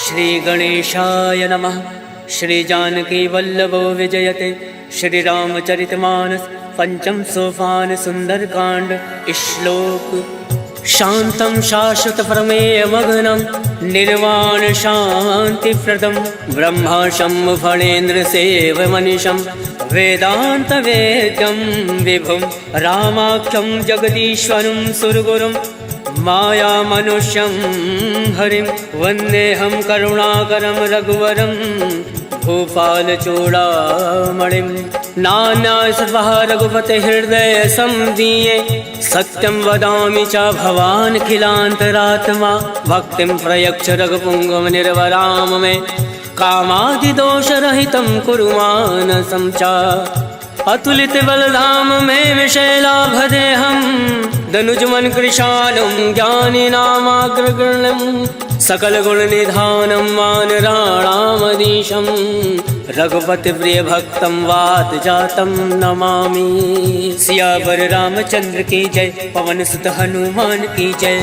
श्री गणेशाय नमः। श्री जानकी वल्लभो विजयते। श्री रामचरितमानस पंचम सोपान सुंदरकांड। श्लोक शांतं शाश्वत प्रमेय मग्नं निर्वाण शांति प्रदम ब्रह्माशं फणेन्द्र सेवमनिशं वेदांत वेद्यं विभुं रामाख्यं जगदीश्वरं सुरगुरुं माया मनुष्यं हरिं वन्देऽहं करुणाकरं रघुवरं भूपाल चूड़ामणिं। नाना सर्वः रघुपते हृदय संदीये सत्यं वदामि च भवान् खिलान्तरात्मा भक्तिं प्रयच्छ रघुपुङ्गव निर्वराम मे कामादिदोषरहितं कुरु मानसं च। अतुलित बलधाम में विशैलाभदेहं दनुजमन कृशालं ज्ञानिनामाग्रगण्यं सकल गुण निधानं वानराणामधीशं रघुपति प्रिय भक्तं वात जातं नमामि। सियावर रामचंद्र की जय। पवन सुत हनुमान की जय।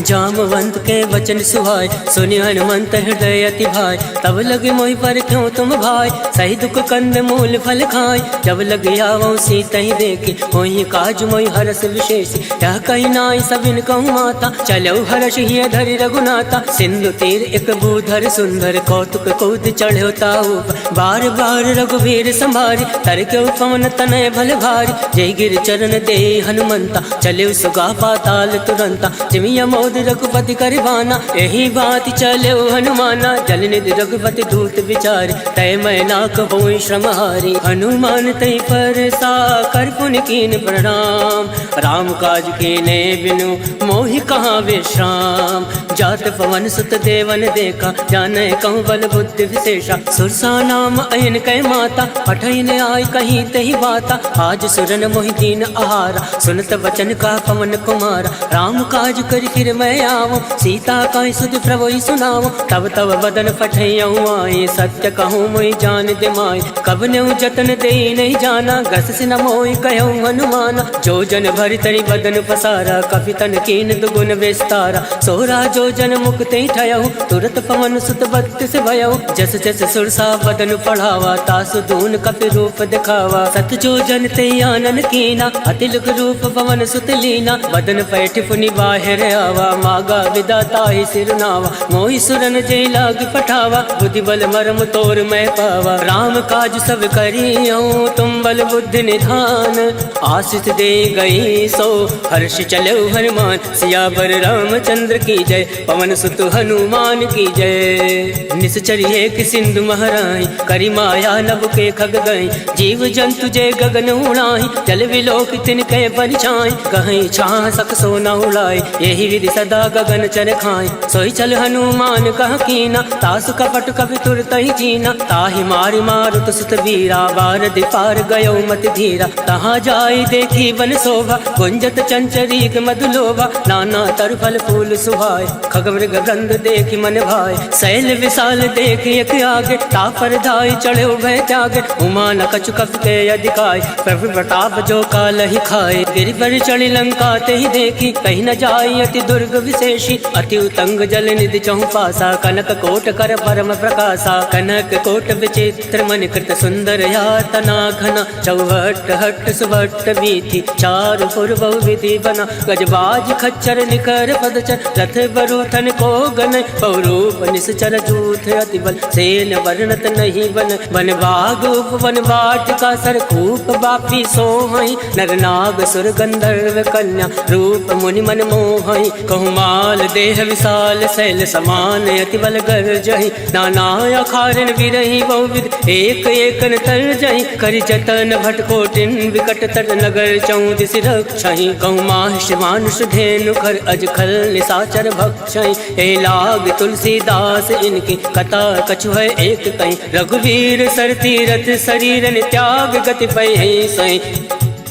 जामवंत के वचन सुहाय सुनि हनुमंत हृदय अति भाई। तब लगे मोहि पर क्यों तुम भाई सही दुख कंद मूल फल खाय। जब लगे आवो सीता ही देखे होई काज मोहि हरस विशेष। यह कही नाई सबिन कहूँ माता चलो हर्ष ही धरि रघुनाथा। सिंधु तीर एक भूधर सुंदर कौतुक कूद चढ़ो ताऊ बार बार रघुवीर संभारी। तर के पवन तनय भल भारी जय गिर चरण दे हनुमंता चले सुगा पाताल तुरंता। जिमिया रघुपति करवाना यही बात चले हनुमाना जल निधि रघुपति दूत विचारी तय मैं ना कहूँ श्रमहारी। हनुमान तय पर सा कर पुन कीन प्रणाम राम काज कीने बिनु मोहि कहाँ विश्राम। जात पवन सुत देवन देखा जाने कहूँ बल बुद्धि विशेषा। सुरसा नाम अयन कै माता पठन आय कहीं तही बाता। आज सुरन मोहि दीन आहारा सुनत वचन का पवन कुमारा। राम काज कर फिर मैं आवो सीता का सुध प्रभु सुनावो। तब तब बदन पठैयऊँ आए सत्य कहूँ मोहि जान दे माय। कब न्यू जतन दे नहीं जाना गस से न मोहि कहूँ हनुमाना। जो जन भरि तरी बदन पसारा कपि तन कीन दुगुन विस्तारा। सोरा जो जन मुक्ति ठयऊ तुरत पवन सुत बत्तिस भयऊ। जस जस सुरसा बदन पढ़ावा तासु दून कपि रूप दिखावा। सत जो जन ते आनन कीना अतिलुक रूप पवन सुत लीना। बदन पैठ पुनि बाहिर आवा मागा विदाता ही सिरनावा। मोहि सुरन जय लाग पठावा बुद्धि बल मरम तोर मैं पावा। राम काज सब करियऊँ तुम बल बुद्धि निधान। आशीष दे गई सो हर्ष चलो हनुमान। सियावर रामचंद्र की जय। पवन सुत हनुमान की जय। निश्चर एक सिंधु महराई करी माया नभ के खग गई। जीव जंतु जय गगन उड़ाई जल विलोक तिनके परिछाई। कहीं छाह सक सोना उड़ाई यही विधि सदा गगन चर खाए। सोई चल हनुमान कह कीना तासु कपट कपि तुरत ही जीना। ताहि मारि मारुत सुत वीरा बार दिपार गयो मत धीरा। तहाँ जाई देखी वन शोभा गुंजत चंचरीक मधुलोभा। नाना तर फल फूल सुहाय खग मृग गंध देखी मन भाई। शैल विशाल देखी एक आगे तापर धाई चढ़े भय त्यागे। उमा न कछु कपि के अधिकाय प्रभु प्रताप जो काल ही खाए। गिरि पर चढ़ी लंका ते ही देखी कहीं न जाई अति दुर्ग विशेषी। अति उतंग जल निधि चहु पासा कनक कोट कर परम प्रकाशा। कनक कोट विचित्र मन कृत सुंदर यातना घना। चौहट हट सुभट बीथी चारु पुर बहु विधि बना। गजबाज खच्चर निकर पदचर रथ बरूथन को गन। बहुरूप निश्चर जूथ अति बल सेन वर्णत नहीं बन। वन बाग उपवन वाटिका सरकूप बापी सोहई। नर नाग सुर गंधर्व कन्या रूप मुनि मन मोहई। कहूँ माल देह विशाल शैल समान अति बल गर्जहि। नाना अखारन विरहि बहुविध एक एकन तरजहि। करि जतन भट कोटिन विकट तर नगर चौदिस रक्षहि। कहूँ माहिष मानुष धेनु खर अज खल निशाचर भक्षहि। ए लाग तुलसीदास इनकी कथा कछु है एक कहीं। रघुवीर सर तीरथ शरीरन त्याग गति पै सही।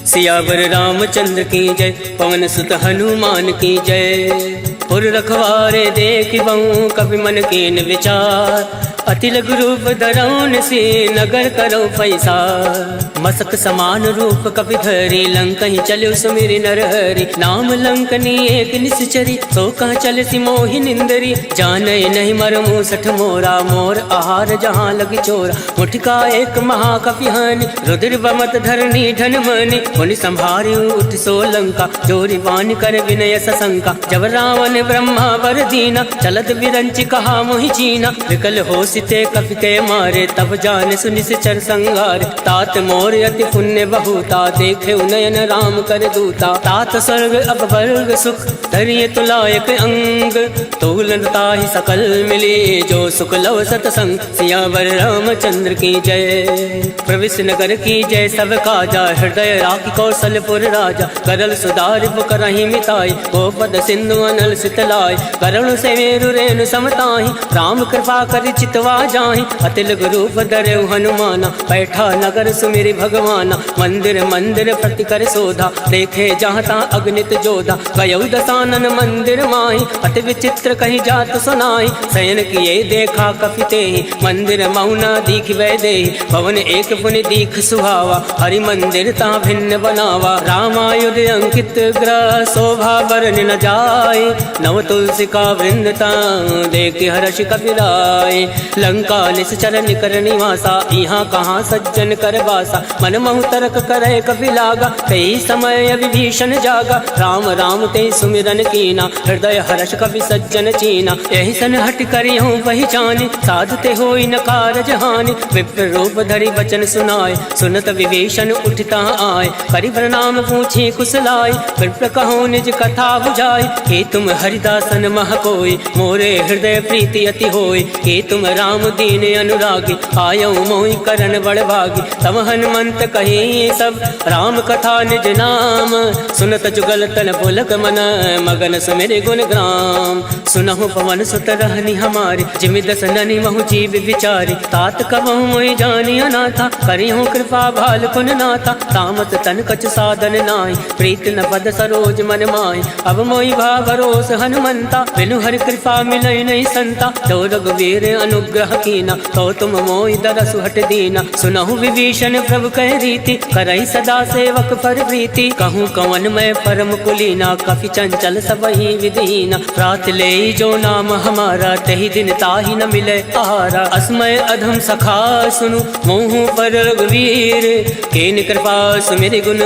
सियावर रामचंद्र की जय। पवन सुत हनुमान की जय। पुर रखवारे देख बहु कवि मन कीन विचार। अति लघु रूप धरौन से नगर करो पैसा। मसक समान रूप कपि धरी लंक ही चलो सुमिरि नरहरि। नाम लंकनी एक निश्चरी सो कह चल सी मोहि निंदरी। जाने नहीं मर मूसठ मोरा मोर आहार जहाँ लगी चोरा। मुठका एक महाकपि हानि रुद्र बमत धरनी धन मनि। मुनि संभारी उठ सो लंका जोरी वान कर विनय सशंका। जब रावण ब्रह्मा वर दीना चलत बिरंच कहा मोहि चीना। विकल हो सिते कपिते मारे तब जान सुनिश्चर संगार। तात मोर अति पुण्य बहुता देखे उनयन राम कर दूता। तात स्वर्ग अब वर्ग सुख धरिय तुलायक अंग। तूलनता ही सकल मिले जो सुख लव सतसंग। सियावर रामचंद्र की जय। प्रविश नगर की जय सब काजा हृदय राखी कौशलपुर राजा। करल सुधार करहि मिताई गोपद सिंधु अनल सितलाई। करुण से मेरु रेणु समताहि राम कृपा कर चितवा जाहि। अति लघु रूप धरऊ हनुमाना बैठा नगर सुमिरि भगवाना। मंदिर मंदिर प्रति कर शोधा देखे जहाँ ता अग्नित जोधा। गयौ दसानन मंदिर माहि अति विचित्र कही जात सुनाई। शयन किए देखा कपिते मंदिर मौना दीख वैदे। भवन एक पुनि दीख सुहावा हरि मंदिर ता भिन्न बनावा। रामायुध अंकित ग्रह शोभा वर्णि न जाय। नव तुलसी का वृंदता देख हर्ष कपिराय। लंका निश्चर निकर निवासा यहाँ कहाँ सज्जन कर बासा। मन महु तर्क करे कपि लागा कई समय विभीषण जागा। राम राम ते सुमिरन कीना हृदय हर्ष कपि सज्जन चीना। यही सन हट करी हूँ पहचानी साधते होई न कारज हानि। विप्र रूप धरि वचन सुनाय सुनत विभीषण उठता आय। करि प्रणाम पूछे कुशलाय विप्र कहो निज कथा बुझाय। के तुम हरिदासन मह कोय मोरे हृदय प्रीति अति होय। के तुम राम दीन अनुरागी आयौ मोहि करन बड़ भागी। तब हनुमंत कहे सब राम कथा निज नाम। सुनत जुगल तन पुलक मन मगन सुमिरि गुण ग्राम। सुनहु पवन सुत रहनी हमारी जिमि दस ननि महु जीव विचारी। तात कबहु मोहि जानी अनाथा करिहु कृपा भाल कुन नाथा। तामस तन कछ साधन नाहि प्रीत न पद सरोज मन माहि। अब मोहि भा भरोस हनुमंता बिनु हरि कृपा मिलई नहीं संता। तो रघुवीर अनुग्रह कीना तो तुम मोहि दरसु हट दीना। सुनहु विभीषण प्रभु कह रीति करई सदा सेवक पर प्रीति। कहूँ कवन मैं परम कुलीना कपि चंचल सबहि विधीना। रात ले जो नाम हमारा तही दिन ताहि न मिले आहारा। असमय अधम सखा सुनु मोहु पर रघुवीर। केन कृपा सुमिरि गुण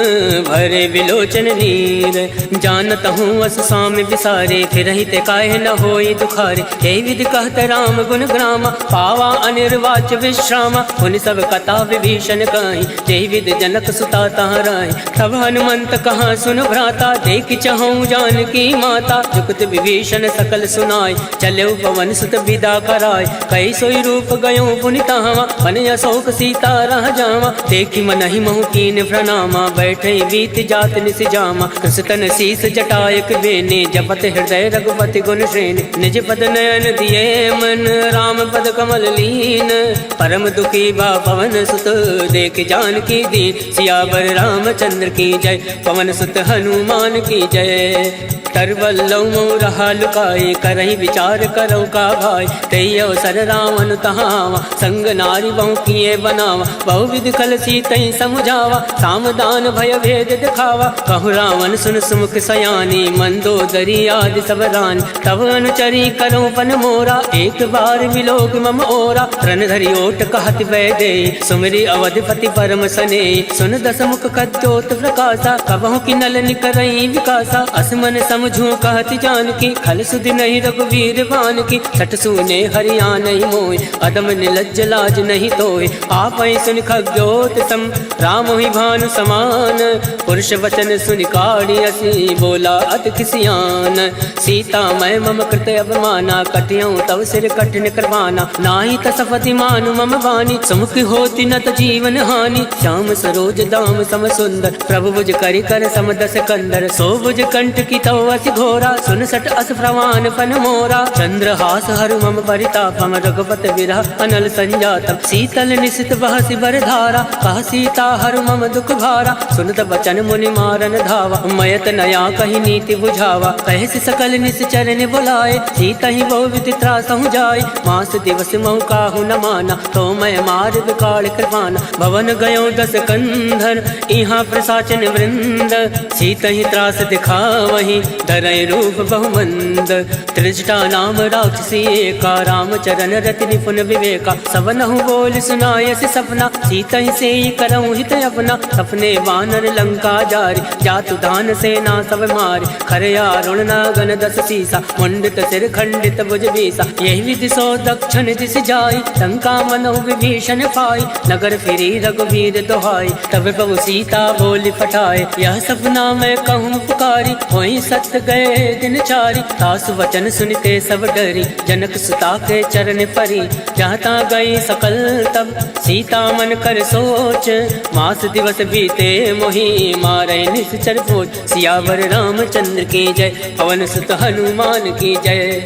भरे विलोचन नीर। जानत हूँ अस स्वामी विसारे फिर हित काहे न होई दुखारे। यही विधि कहत राम गुण ग्रामा पावा अनिर्वाच विश्रामा। उन सब कथा विभीषण कहीं यही विधि जनक सुता तहाँ रही। तब हनुमंत कहाँ सुन भ्राता देख चहु जानकी माता। जुगत विभीषण सकल सुनाय चले पवन सुत विदा कराय। कई सोई रूप गयो पुनि तहाँ मन अशोक सीता रह जावा। देखी मन ही महु कीन प्रणामा बैठे बीत जात निस जामा। कृष्ण शीस जटायक बेने जपत हृदय रघुपति गुण श्रेणी। निज पद नयन दिए मन राम पद कमल लीन। परम दुखी बा पवन सुत देख जानकी दीन। सियावर रामचंद्र की जय पवन सुत हनुमान की जय। तरवल्लौ मोह रहा लुकाए करहि विचार करो का भाई। तई अवसर रावण तहावा संग नारी बहु किए बनावा। बहु विधि कल सीतई समुझावा सामदान भय भेद दिखावा। कहु रावण सुन सुमुख सयानी मंदोदरी आदि सब रानी। तब अनुचरी करो पन मोरा एक बार विलोक मम ओरा। रण धरि ओट कहत वैदे सुमिरि अवधिपति परम सने। सुन दस मुख कद्योत प्रकाशा कबहु की नल निकरई विकासा। असमन समझू कहत जानकी खल सुधि नहीं रघुवीर बान की। छठ सुने हरिया नहीं मोय अदम निलज्ज लाज नहीं तोय। आप सुन खग्योत सम राम ही भानु समान। पुरुष वचन सुनि काढ़ी असी बोला अति खिसियान। सीता मैं मम कृत अवमाना कटियऊँ तव सिर कठिन करवाना। नाही तसपति मानु मम वाणी सुमुख होती न त जीवन हानि। श्याम सरोज दाम सम सुंदर प्रभु भुज करि कर समदस कंदर। सो भुज कंठ की तव अति घोरा, सुन सट अस प्रवान फन मोरा। चंद्रहास हरु मम परितापम, रघुपति विरह अनल संजातम। शीतल निशित बहसि बर धारा, कह सीता हरु मम दुख भारा। सुनत बचन मुनि मारन धावा, मयत नया कही नीति बुझावा। कहसि सकल निश्चर बुलाए, सीता ही बहु विधि त्रासहु जाय। मास दिवस महु काहु न माना, तो मैं मार विकाल कृपाना। भवन गयो दस कंधर, इहाँ प्रसाचन वृंद। सीता ही त्रास दिखावही, धरय रूप बहुमंद। त्रिजटा नाम राक्षसी एका, रामचरण रति निपुण विवेका। सबनहु बोल सुनायसि सपना, सीता ही से करऊँ हित अपना। सपने वानर लंका जारी, जातु दान सेना सब मारी। खरया रुण नागन दस सीसा, मुंडित सिर खंडित भुज बीसा। यही विधि सो दक्षिण दिश जाई, लंका मनो विभीषण पाई। नगर फिरी रघुवीर दोहाई, तब प्रभु सीता बोली फटाए। यह सपना मैं कहूँ पुकारी, वहीं सत्य गए दिन चारी। तासु वचन सुनते सब डरी, जनक सुता के चरण परी। जहाँ ता गई सकल तब, सीता मन कर सोच। मास दिवस बीते मोहि, मारे निश्चर भोज। सियावर रामचंद्र की जय, पवन सुत हनुमान की जय।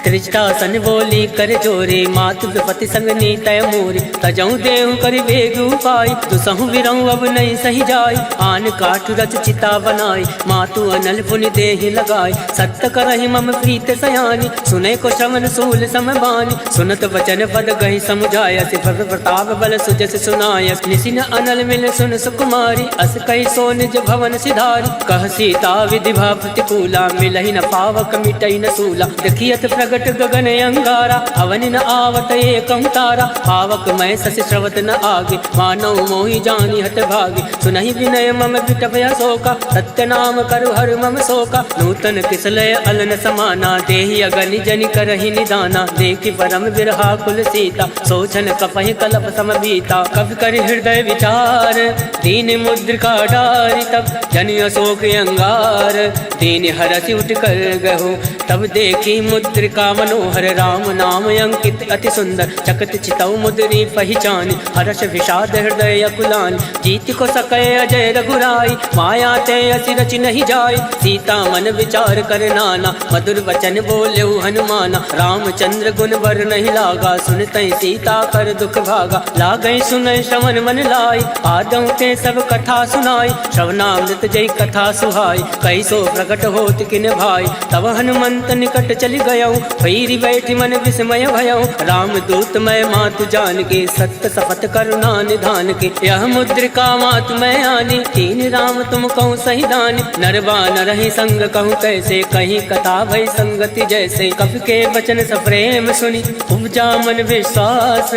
त्रिजटा सन बोली कर जोरे, मातु विपति संग नीतय मोरी। तजऊ देहु कर बेग उपाय, दुसहु बिरऊ अब नहीं सही जाय। आन काठ रच चिता बनाई, मातु अनल पुनि देहि लगाई। सत्य करहि मम प्रीत सयानी, सुने को श्रवण सूल समबानी। सुनत वचन पद गहि समुझाय, सिफर प्रताप बल सुजस सुनाय। निसिन अनल मिल सुन सुकुमारी, अस कहि सो निज भवन सिधारी। कह सीता विधि भा प्रतिकूला, मिलहि न पावक मिटई न सूला। देखियत प्रगट गगन अंगारा, अवन न आवत एकं तारा। पावक मैं शशि श्रवत न आगे, मानव मोहि जानी हत भागे। सुनहि विनय मम विटपय शोका, सत्य नाम करु हर मम शोका। नूतन किसलय अलन समाना, देहि अगनि जनि करहि निदाना। देखि परम विरहा कुल सीता, सोचन कपहि कलप सम बीता। कवि कर हृदय विचार, दीन मुद्रिका डारि। तब जनि अशोक अंगार, दीन हरसि उठ कर गहु। तब देखी मुद्रिका मनोहर, राम नाम अंकित अति सुंदर। चकत चितौ मुद्री पहचान, हर्ष विषाद हृदय अकुलान। जीत को सकै अजय रघुराई, माया ते असि रचि नहीं जाय। सीता मन विचार कर नाना, मधुर वचन बोलेउ हनुमाना। रामचंद्र गुण बर नहीं लागा, सुनतै सीता कर दुख भागा। लागै सुनै श्रवण मन लाई, आदौ ते सब कथा सुनाई। श्रवणामृत जय कथा सुहाई, कैसो प्रकट होत किन भाई। तब हनुमंत निकट चली गयौ, भैरी बैठी मन विस्मय भयौ। राम दूत मैं मातु जान के, सत्य शपथ करुणा निधान के। यह मुद्रिका मातु मैं आनी, तीन राम तुम कहूँ सही दानी। नरवान रही संग कहूँ कैसे, कहीं कथा भई संगति जैसे। कवि के वचन सप्रेम सुनी, उपजा मन विश्वास।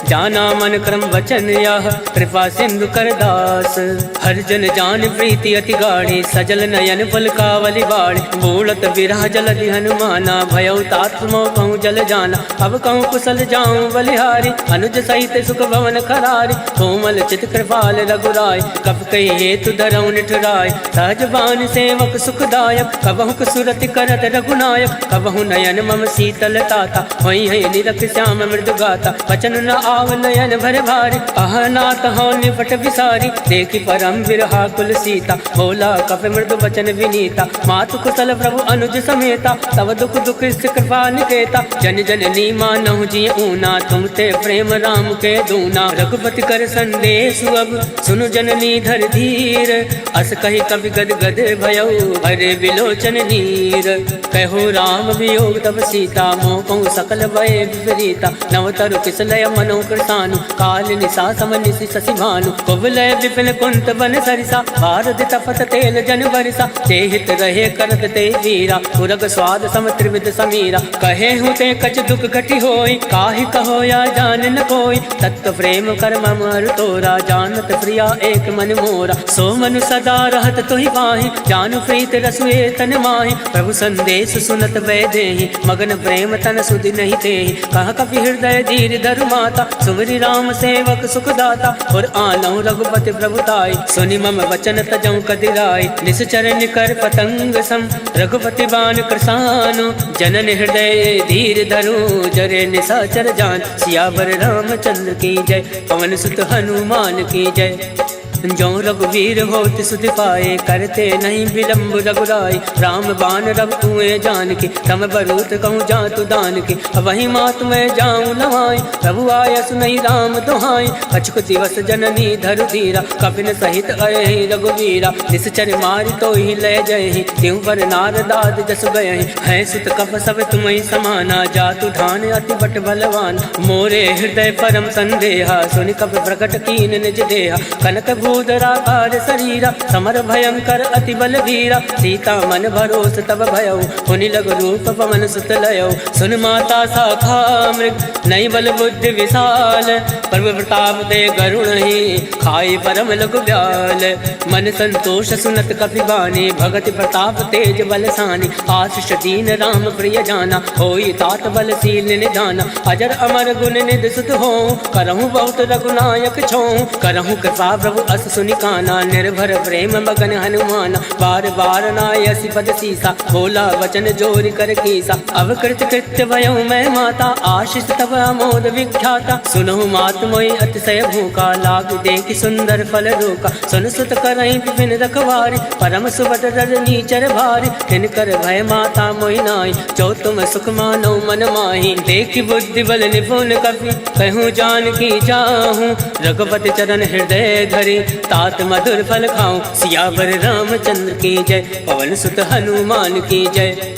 जाना मन क्रम वचन यह, कृपा सिंधु कर दास। हर जन जान प्रीति अति गाढ़ी, सजल नयन पलकावली बाढ़। बोलत विरह जलधि हनुमाना, भयउ तात मोह कहूँ जल जाना। अब कहूँ कुशल जाऊँ बलिहारी, अनुज सहित सुख भवन खरारी। कोमल चित कृपाल रघुराय, कब कही हेतु धरऊँ निठुराय। सहज बान सेवक सुखदायक, कबहु सुरति करत रघुनायक। कबहु नयन मम शीतल ताता, होई है निरख श्याम मृदु गाता। वचन न आव नयन भर भारी, अहनात हो निपट विसारी। देखी परम विरहा कुल सीता, बोला कप मृदु वचन विनीता। मातु कुशल प्रभु अनुज समेता, तब दुख दुख कृपा निकेता। जन जननी मानहु जी ऊना, तुम ते प्रेम राम के दूना। रघुपति कर संदेश अब, सुनु जननी धर धीर। अस कही कवि गद गद भयउ, हरे विलोचन नीर। कहो राम वियोग तब सीता, मोह कहूँ सकल भय विपरीता। नवतरु किसलय मनो कृतानु, काल निशा सम निशि शशि भानु। कुवलय विपिन कुंत बन सरिसा, भारत तपत तेल जन बरिसा। ते हित रहे करत ते वीरा, पुरग स्वाद सम त्रिविध समीरा। कहे हूँ ते कछ दुख घटी होई, काहि कहो या जान न कोई। तत्व प्रेम कर मम अरु तोरा, जानत प्रिया एक मन मोरा। सो मनु सदा रहत तुहि पाहि, जानु प्रीत रसुए तन माहि। प्रभु संदेश सुनत वै देहि, मगन प्रेम तन सुधि नहीं तेहि। कह कपि हृदय धीर धरु माता, सुमरि राम सेवक सुख दाता। और आनौ रघुपति प्रभुताई, सुनि मम वचन तजौ कदिराई। निश्चर निकर पतंग सम, रघुपति बान कृसानु। जनन हृदय धीर धरु, जरे निशाचर जान। सियावर रामचंद्र की जय, पवन सुत हनुमान की जय। जो रघुवीर होत सुध पाए, करते नहीं विलम्ब रघुराई। राम बान रब तुए जान के, तम बरूत कहूँ जातु दान के। वही मात मैं जाऊँ नवाई, प्रभु आय सुनई राम दुहाई। अचुक दिवस जननी धरु धीरा, कपिन सहित अये रघुवीरा। निश्चर मारि तो ही लय जय, त्यों पर नारदाद जस गए। है सुत कप सब तुम्हें समाना, जातु ढान अति बट बलवान। मोरे हृदय परम संदेहा, सुनि कप प्रकट कीन निज देहा। कनक भूधराकार शरीरा, समर भयंकर अति बलवीरा। सीता मन भरोस तब भयउ, हुनि लघु रूप पवन सुत लयउ। सुन माता शाखा मृग, नई बल बुद्धि विशाल। प्रभु प्रताप दे गरुण ही, खाई परम लघु ब्याल। मन संतोष सुनत कपि बानी, भगति प्रताप तेज बलसानी। आशीष दीन राम प्रिय जाना, होई तात बलशील निधाना। अजर अमर गुण निधि सुत हो, करहु बहुत रघुनायक छो। करहु कृपा प्रभु अस सुनि काना, निर्भर प्रेम मगन हनुमाना। बार बार नायसि पद सीसा, बोला वचन जोरि कर कीसा। अवकृत कृत्य भयउ मैं माता, आशीष तब अमोद विख्याता। सुनहु मात मोहि अतिशय भूखा, लाग देखि सुंदर फल रोका। सुन सुत करहि विपिन रखवारी, परम सुबत रजनी चर भारी। तिनकर भय माता मोहि नाई, जो तुम सुख मानो मन माही। देखि बुद्धि बल निपुण कपि, कहूँ जानकी जाहूँ। रघुपति चरण हृदय धरि, तात मधुर फल खाऊं। सियावर रामचंद्र की जय, पवन सुत हनुमान की जय।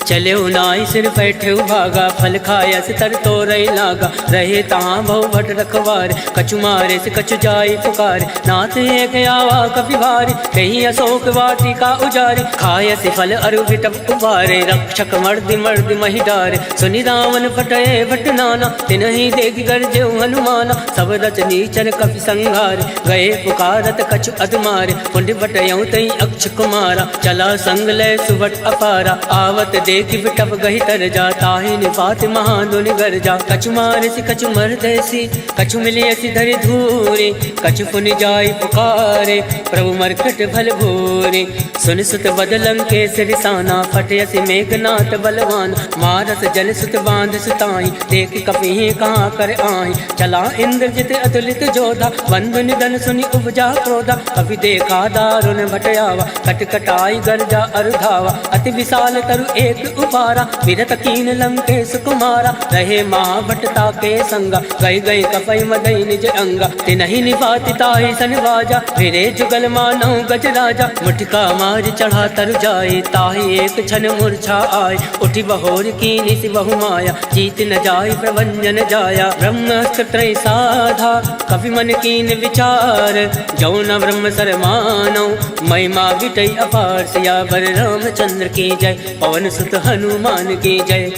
चले नाई सिर बैठे भागा, फल खाया से तर तो रही लागा। रहे तहाँ बहु भट रखवार, कछु मारे से कछु जाई पुकार। नाथ एक आवा कपि भारी, कहीं अशोक वाटिका उजारी। खाया से फल अरु विटप उबारे, रक्षक मर्दि मर्दि मही डारे। सुनि रावण फटये भट नाना, तिनहि देखि गर्जे हनुमाना। सब रचनी चर कपि संघारे, गए पुकारत कछु अधमारे। पुंड बटयऊ तई अक्ष कुमारा, चला संग लय सुबट अपारा। आवत देखि बिटप गहि तर जा, ताहि निपात महाधुनि गर्जा। कछु मारसि कछु मरदैसि, कछु मिलियसि धरि धूरे। कछु पुनि जाई पुकारे, प्रभु मरकट भल भूरे। सुन सुत बदलं के सिरिसाना, फटयसि मेघनाथ बलवान। मारस जल सुत बांध सुताई, देखि कपि कहाँ कर आही। चला इंद्रजित अतुलित जोधा, बंधु निधन सुनि उपजा क्रोधा। कपि देखा दारुण भटयावा, कटकटाई गर्जा अरुधावा। अति विशाल तरु एक उपारा, विरत कीन लंकेश कुमारा। रहे महाभटता के संगा, गई गई कपई मदई निज अंगा। तिनहि निपाति ताहि सन बाजा, फिरे जुगल मानौ गज राजा। मुठिका मार चढ़ा तरु जाए, ताहि एक क्षण मूर्छा आय। उठि बहोर कीनि सि बहु माया, जीत न जाय प्रभंजन जाया। ब्रह्मास्त्र त्रय साधा, कपि मन कीन विचार। जौ न ब्रह्म सर मानौ, महिमा विटई अपार। सियावर रामचंद्र की जय, पवन सुत हनुमान की जय।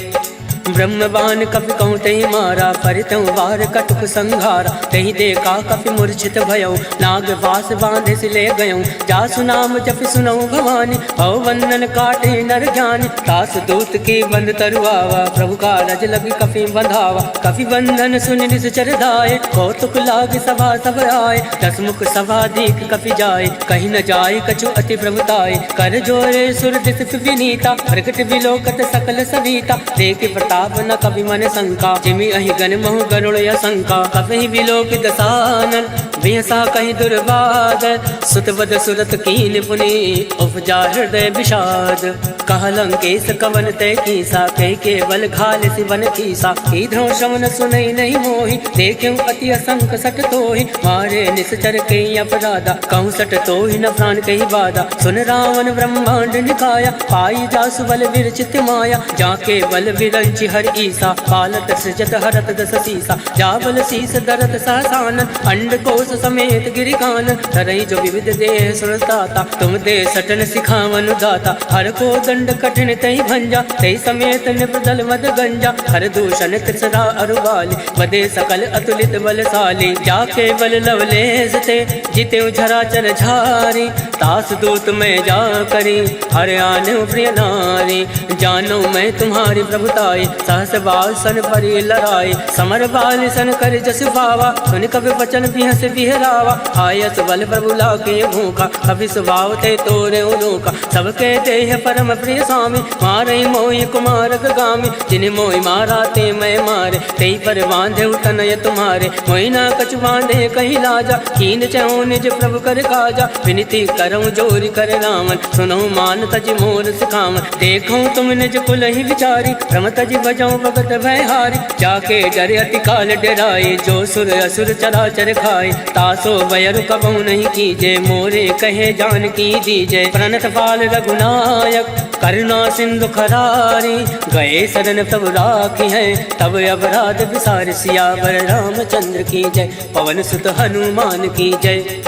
ब्रह्मबान कपि कहूँ तहि मारा, परितहु वार कटुक संघारा। तहि देखा कपि मूर्छित भयउ, नाग वास बांधे से ले गयऊँ। जासु नाम जपि सुनऊ भवानी, भव बंधन काटे नर जानि। तास दूत की बंध तरुआवा, प्रभु का रज लगी कपि बंधावा। कपि बंधन सुनि निश्चर धाये, कौतुक लाग सभा सब आए। दस मुख सभा दीख कपि जाए, कहीं न जाए कछु अति प्रभुताए। कर जोरे सुर दिस विनीता, प्रकट विलोकत सकल सविता। देख प्रताप न कभी मन शंका, जिमि अहि गण महु गरुड़ असंका। कभी विलोक दसानन, बिहसा कहीं दुर्बाद। सुतवद सुरत कीन पुनि, उपजा हृदय विषाद। कह लंकेश कवन तय कीसा, कह के बल घाल सिवन कीसा। कीधो श्रवण सुनई नहीं मोहि, देखूं अति असंक सट तोहि। मारे निश्चर के अपराधा, कहूँ सट तोहि न प्राण कही बाधा। सुन रावण ब्रह्मांड निकाया, पाई जासु बल विरचित माया। जाके बल विरंचि हर ईसा, पालत सृजत हरत दस सीसा। जाबल शीस दरत सहसानन, अंड कोश समेत गिरि कानन। धरई जो विविध देह सुरताता, तुम दे सटन सिखावन दाता। हर को दंड कठिन तहि भंजा, तहि समेत निप्रदल मद गंजा। हर दूषण त्रिसरा अरुबाली, बदे सकल अतुलित बलशाली। जाके बल लवलेश ते, जिते झराचर झारी। दास दूत मैं जा करी हर आने प्रिय नारी। जानो मैं तुम्हारी प्रभुताई सहस बाल सन परी लड़ाई। समर बाल सन कर जस पावा सुन कभी वचन बिहस बिहरावा। आयस बल प्रभु लाके भूखा कभी स्वभाव ते तोरे उनूका। सबके देह परम प्रिय स्वामी मारे मोहि कुमारक गामी। जिन्हें मोहि मारा ते मैं मारे ते पर बांधे तनय तुम्हारे। मोहि ना कछु बांधे कहीं लाजा कीन चहु निज प्रभु कर काजा। विनती करऊँ जोरी कर रामन सुनऊ मान तज मोर सिखावन। देखूँ तुम निज कुल ही विचारी रम तज बजाऊँ भगत भयहारी। जाके डरे अति काल डराए जो सुर असुर चराचर खाए। तासो बयर कबहु नहीं कीजे मोरे कहे जान की दीजे। प्रणत पाल रघुनायक करुणा सिंधु खरारी। गए शरण तब राखी है तब अपराध विसार। सियावर रामचंद्र की जय पवन सुत हनुमान की जय।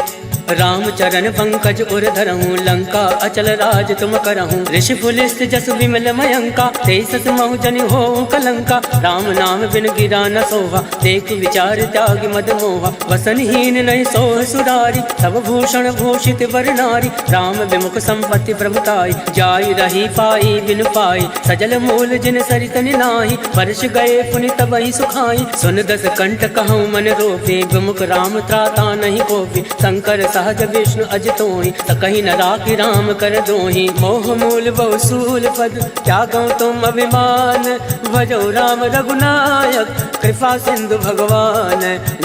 राम चरण पंकज उर धरहूँ लंका अचल राज तुम करहूँ। ऋषि पुलिस जस विमल मयंका तेसस महु जनि हो कलंका। राम नाम बिन गिरा न सोहा देख विचार त्याग मद मोहा। वसनहीन नहीं सोह सुरारी सब भूषण भूषित वर नारी। राम विमुख संपत्ति प्रभुताई जाई रही पाई बिन पाई। सजल मूल जिन सरित नाही वर्ष गए पुनि तब ही सुखाई। सुन दस कंठ कहूँ मन रोपे विमुख राम त्राता नहीं कोपी। शंकर सहज विष्णु अजितोहि सकहि न राखि राम कर दोहि। मोह मूल बहुसूल पद त्यागो तुम अभिमान। भजो राम रघुनायक कृपा सिंधु भगवान।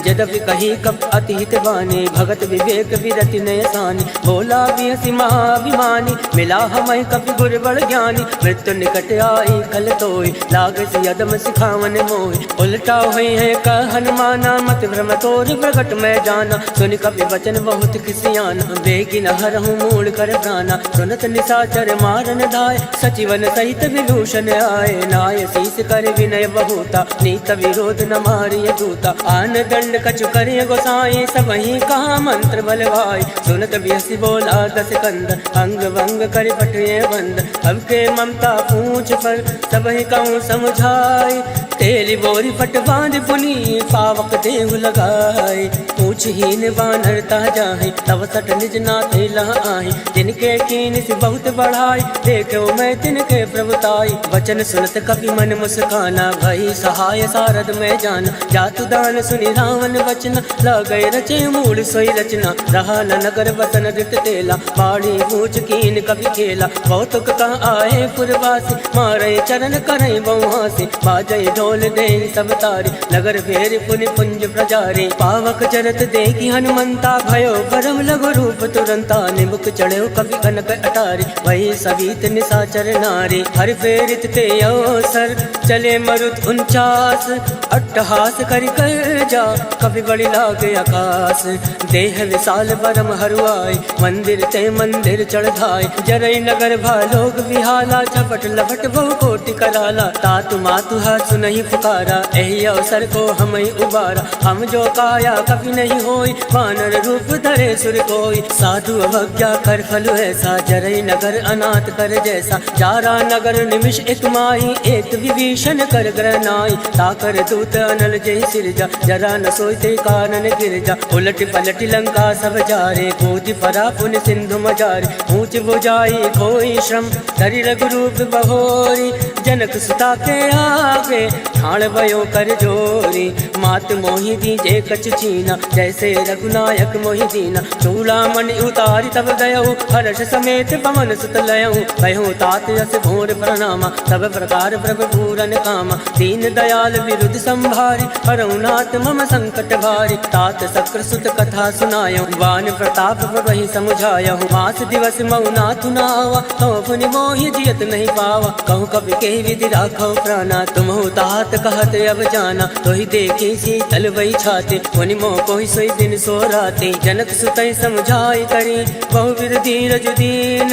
यद्यपि कही कप अतिहित बानी भगत विवेक विरति नय सानी। भोला बिहसी महाभिमानी मिला हमें कपि गुर बड़ ज्ञानी। मृत्यु निकट आई खल तोहि लाग सियदम सिखावन मोहि। उलटा हुई है कह हनुमाना मत भ्रम तोर प्रगट में जाना। सुन कपि वचन बहुत किसियाना बेगी न हरहूँ मूल कर प्राणा। सुनत निशाचर मारन धाय सचिवन सहित विभूषण आए। नाय शीस कर विनय बहुता नीत विरोध न मारिय दूता। आन दंड कछु करे गोसाई सबहि कहा मंत्र बलवाई। सुनत बिहसी बोला दस कंद अंग भंग कर पटये बंद। अब के ममता पूछ पर सबहि कहूँ समझाई। तेली बोरी पट बांध पुनी पावक देव लगाए। पूछहीन बानर ता जाहि तब सट निज नाथे लह आहि। तिनके कीन से बहुत बढ़ाई देखो मैं तिनके प्रभुताई। वचन सुनत कपि मन मुस्काना भई सहाय सारद में जाना। जातु दान सुनि रावण वचन लगै रचे मूल सोई रचना। रहा न नगर बसन दित तेला बाड़ी पूछ कीन कपि खेला। कौतुक कह आए पुरवासी मारे चरण करई बहुहासी। बाजै ढोल दे सब तारी नगर फेर पुनि पुंज प्रजारी। पावक चरत देखी हनुमंता भयो परम लघु रूप तुरंता। निमुख चढ़ो कवि कनक अटारी वही सवित निशाचर नारी। हर फेरित ते अवसर चले मरुत 49 अट्टहास करि कर जा कवि बड़ी लागे आकाश। देह विशाल परम हरुआई मंदिर ते मंदिर चढ़ाई। जरई नगर भालोग विहाला झपट लपट बहु कोटि कराला। तातु मातु हासु नहीं पुकारा एहि अवसर को हम उबारा। हम जो काया कभी नहीं होई वानर रूप धरे सुर कोई। साधु अवज्ञा कर फल ऐसा जरई नगर अनाथ कर जैसा। जारा नगर निमिष एक माही एक विभीषण कर ग्रह नाई। ताकर दूत अनल जय सिरजा जरा न सोते कानन गिरजा। उलट पलट लंका सब जारे कूद परा पुन सिंधु मजारे। ऊंच बुझाई कोई श्रम धरि रघुरूप बहोरी। जनक सुता के आगे ठाण भयो कर जोरी। मात मोहि दीजे कछ छीना जैसे रघुनायक मोहि दीना। चूड़ामणि उतारी तब गयहु हर्ष समेत पवन सुत लयहु। कहूँ तात यस घोर प्रणामा सब प्रकार प्रभु पूरन कामा। दीन दयाल विरुद्ध संभारी हरहुनाथ मम संकट भारी। तात शक्र सुत कथा सुनायो वान प्रताप वही समुझायहु। मास दिवस मऊ नाथु नावा तो पुनि मोहि जियत नहीं पावा। कहूँ कवि के विधि राखो प्राणा तुमहु तात कहत अब जाना। तो ही देखी शीतल वही छाते मुनि मोह कोई सोई दिन सो राते। जनक सुतई समझाई करी बहुविध धीरज दीन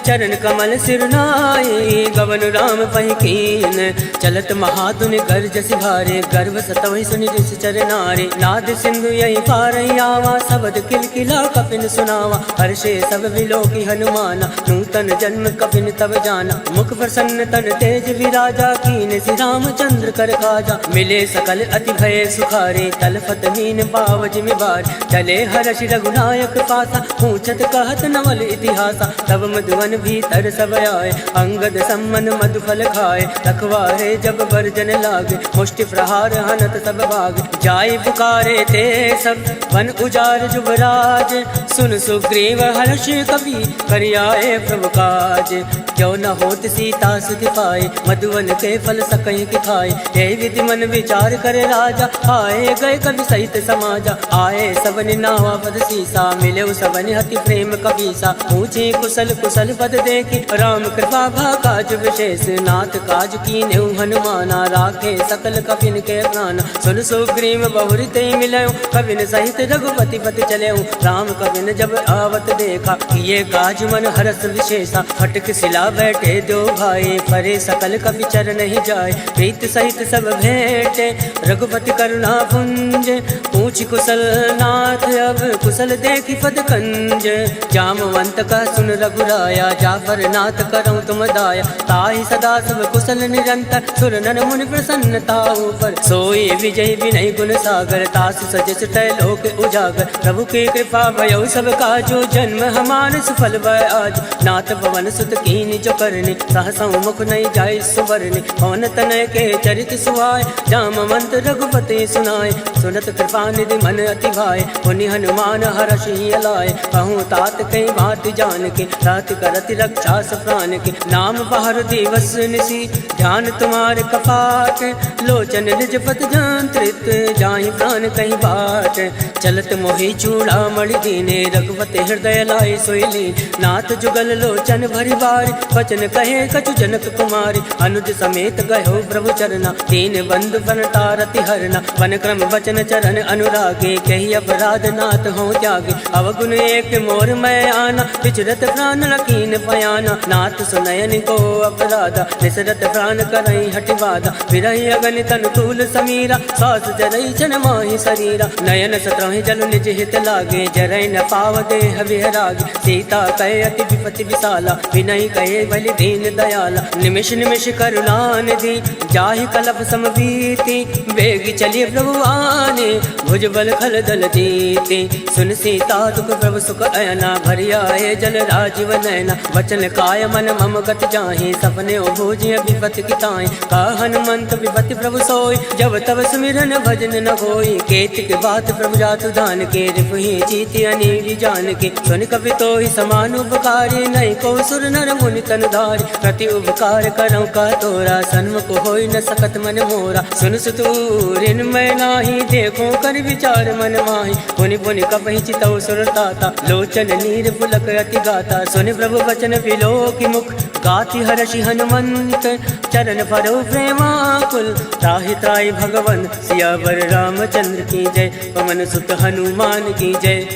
चरण कमल सिरनाई गवन राम पहि कीन चलत महातुनि गर्ज सिभारे गर्भ सतवहि सुनि ऋषि चरनारे नाद सिंधु यही पारई आवा सबद किलकिला कपिन सुनावा हर्षे सब विलोकी हनुमाना नूतन जन्म कपिन तब जाना मुख प्रसन्न तन तेज विराजा कीन श्री रामचंद्र कर काजा मिले सकल अति भय सुखारे तलफत मीन पावज में बार चले हर्ष रघुनायक पासा पूछत कहत नवल इतिहासा तब मधुवन भीतर सब आए अंगद सम्मन मधुफल खाए रखवारे जब बरजन लागे मुष्टि प्रहार हनत सब भाग जाय पुकारे ते सब वन उजार जुबराज सुन सुग्रीव हर्ष कवि करियाए प्रभु काज जो न होत सीता सुति पाए मधुवन के फल सकहि कि खाए यही विधि मन विचार करे राजा आए गए कवि सहित समाजा आए सबने नावा पद सीसा मिले सबने हति प्रेम कबीसा पूछे कुशल कुशल पद देखी राम कृपा भा काज विशेष नाथ काज कीने हनुमाना राखे सकल कपिन के प्राण सुन सुग्रीव बहुरिते मिले कपिन सहित रघुपति पति चले राम कपिन जब आवत देखा ये काज मन हरस विशेषा फटक सिला बैठे दो भाई परे सकल कपि चर नहीं जाए प्रीत सहित सब भेंटे रघुपति करुणा पुंज पूछ कुशल नाथ अब कुशल देखी पद कंज जामवंत का सुन रघुराया जाफर नाथ करऊं तुम दाया ताहि सदा सब कुशल निरंतर सुर नर मुनि प्रसन्नता पर सोई विजय विनय गुण सागर तासु सजस लोक उजागर प्रभु की कृपा भयो सब काजो जन्म हमार सफल भय आज नाथ पवन सुत कीनि जो करनी सहसा मुख नहीं जाय सुवरनी पवन तनय के चरित सुहाय जामवंत रघुपति सुनाय सुनत कृपा निधि मन अति भाय पुनि हनुमान हर्षि अलाय कहूँ तात कई बात जान के रात करति रक्षा प्राण के नाम बाहर दिवस निसी ध्यान तुम्हारे कपाट लोचन निज पत जंत्रित जाहि प्राण कहीं बाट चलत मोहि चूड़ा मणि दीने रघुपति हृदय लाय सोईली नाथ जुगल लोचन भरी बार वचन कहे कछु जनक कुमारी अनुज समेत गयो प्रभु चरना तीन बंधु बनतारति हरना वन क्रम वचन चरण अनुरागे कही अपराध नाथ हो त्यागे अवगुण एक मोर मैं आना विचरत प्राण लकीन पयाना नाथ सुनयन को अपराधा निसरत प्राण करई हटिवादा विरही अगन तन तूल समीरा सास जरई छन माहि शरीरा नयन सत्रहि जल निज हित लागे जरई न पाव देह विहरागे सीता कहे अति विपति विशाला विनय कहे बलि दीन दयाला निमिष निमिष करुणा निधि जाहि कलप समबीति बेगी चलिए प्रभु आने भुज बल खल दल जीते सुन सीता दुख प्रभु सुख अयना भरिया है जल राजीव नैना वचन काय मन मम गति जाहि सपने भोजिय विपति किताई का हनुमंत विपति प्रभु सोई जब तब सुमिरन भजन न होई केतिक बात प्रभु जातु दान के रिपुहि जीति अनिल जान के सुन कवि तो ही समान उपकारी नहीं को सुर नर मुनि तन धारी प्रति उपकार करऊं का तोरा सन्मुख होई न सकत मन मोरा सुन सुतूरिन मैं नाही देखो कर विचार मन माही पुनि पुनि कपहि चितौ सुरताता लोचन नीर पुलक अति गाता सुन प्रभु वचन विलोकि मुख गाति हर्षि हनुमंत चरण परो प्रेमाकुल त्राहि त्राहि भगवन सियावर रामचंद्र की जय पवन सुत हनुमान की जय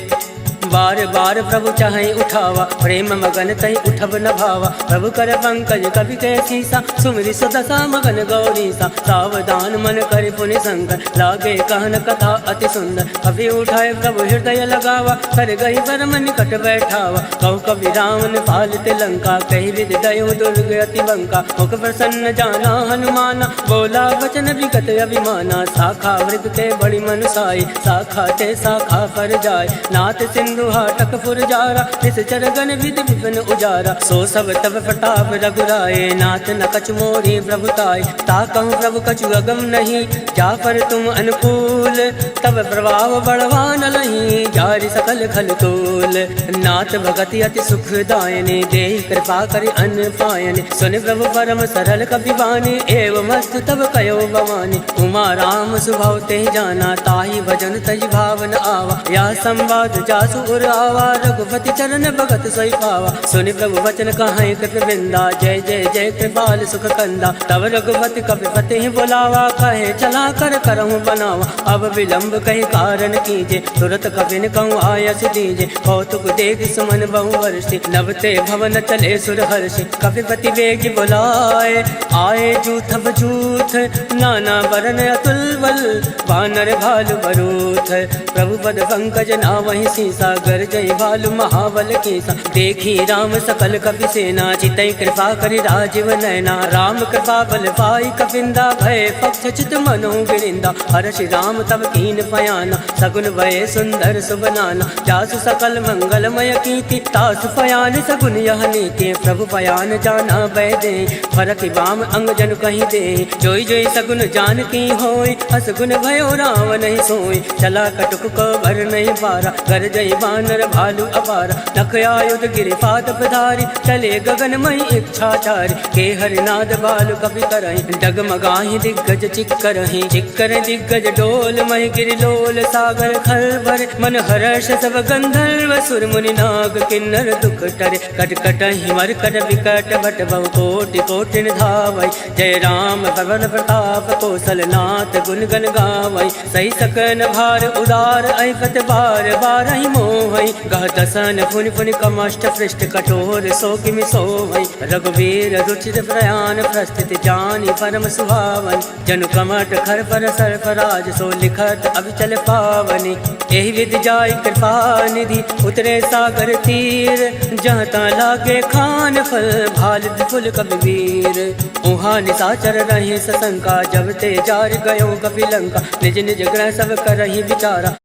बार बार प्रभु चाहे उठावा प्रेम मगन तहि उठब न भावा प्रभु कर पंकज कवि के सीसा सुमिरि सुदशा मगन गौरी सा सावधान मन कर पुनि शंकर लागे कहन कथा अति सुंदर कवि उठाए प्रभु हृदय लगावा कर गई परम निकट बैठावा कहु कवि रावण पालित लंका कही विद दयो दुर्ग अति बंका मुख प्रसन्न जाना हनुमाना बोला वचन विगत अभिमाना शाखा वृद्ध के बड़ी मनुसाई शाखा ते शाखा पर जाय नाथ सिंधु हाटक फुरजारा इस चरगन विधि विपिन उजारा सो सब तब प्रताप रघुराए नाथ न कछु मोरी प्रभुताय ता कहूँ प्रभु कछु अगम नहीं जा पर तुम अनुकूल तब प्रभाव बढ़वान लही जारी सकल खल तोल नाथ भगति अति सुखदायने देहि कृपा करि अन्न पायने सुन प्रभु परम सरल कपिवानी एवं मस्त तब कयो भवानी उमा राम सुभाव ते जाना ताहि भजन तज भावन आवा या संवाद जासु उर आवा, रघुपति चरण भगत सोई पावा। सुनि प्रभु वचन कहाई कृत बिंदा, जय जय जय कृपाल सुख कंदा। तब रघुपति कपिपति ही बुलावा, कहे चला कर करहूँ बनावा। अब विलंब कही कारण कीजे, तुरत कपिन कहूँ आयस दीजे। कौतुक देख सुमन बहु वर्षि, नवते भवन चले सुर हर्षि। कपिपति वेग बुलाए, आए जूथ बजूथ, नाना वरण अतुल बल, वानर भालु बरूथ। प्रभु पद पंकज नावहि सीसा, गर जय भालु महाबल कीसा। देखी राम सकल कपि सेना, चितई कृपा करि राजीव नैना। राम कृपा बल पाई कपिंदा, भय पक्ष चित मनो गिरिंदा। हर्षि राम तब कीन पयाना, सगुन भय सुंदर सुबनाना। जासु सकल मंगलमय कीर्ति, तासु पयान सगुन यह नीति। प्रभु पयान जाना भय दे, फरक बाम अंग जन कहीं दे। जोई जोई सगुन जान की होय, असगुन भयो राम नहीं सोई। चला कटुक को भर नहीं पारा, कर जय बानर भालु अपारा। नख आयुध गिरि पाद पधारी, चले गगन मई इच्छाचारी। के हरिनाद बालु कपि करहि, डगमगाहि दिग्गज चिक्करहि। चिक्कर दिग्गज डोल महि गिरि लोल, सागर खल भरे मन हर्ष सब गंधर्व। सुर मुनि नाग किन्नर दुख टरे, कटकटहि मरकट विकट भट बहु कोटि कोटि धावै। जय राम पवन प्रताप, कौशलनाथ गुण गण गावै। सही सकन भार उदार, ऐपत बार बारहि मोहै। गह दसन फुनि फुनि कमष्ट पृष्ठ, कठोर सो किमि सोवै। रघुवीर रुचिर प्रयाण, प्रस्थित जानि परम सुहावन। जनु कमट खर पर सरफराज, सो लिखत अभिचल पावनि। एहि विधि जाय कृपा निधि, उतरे सागर तीर। जहाँ ता लागे खान फल, भाल फुल कबीर। उहाँ निशाचर रहे सशंका, जब ते जार गयो कपि लंका। निज निज ग्रह सब करहि विचारा,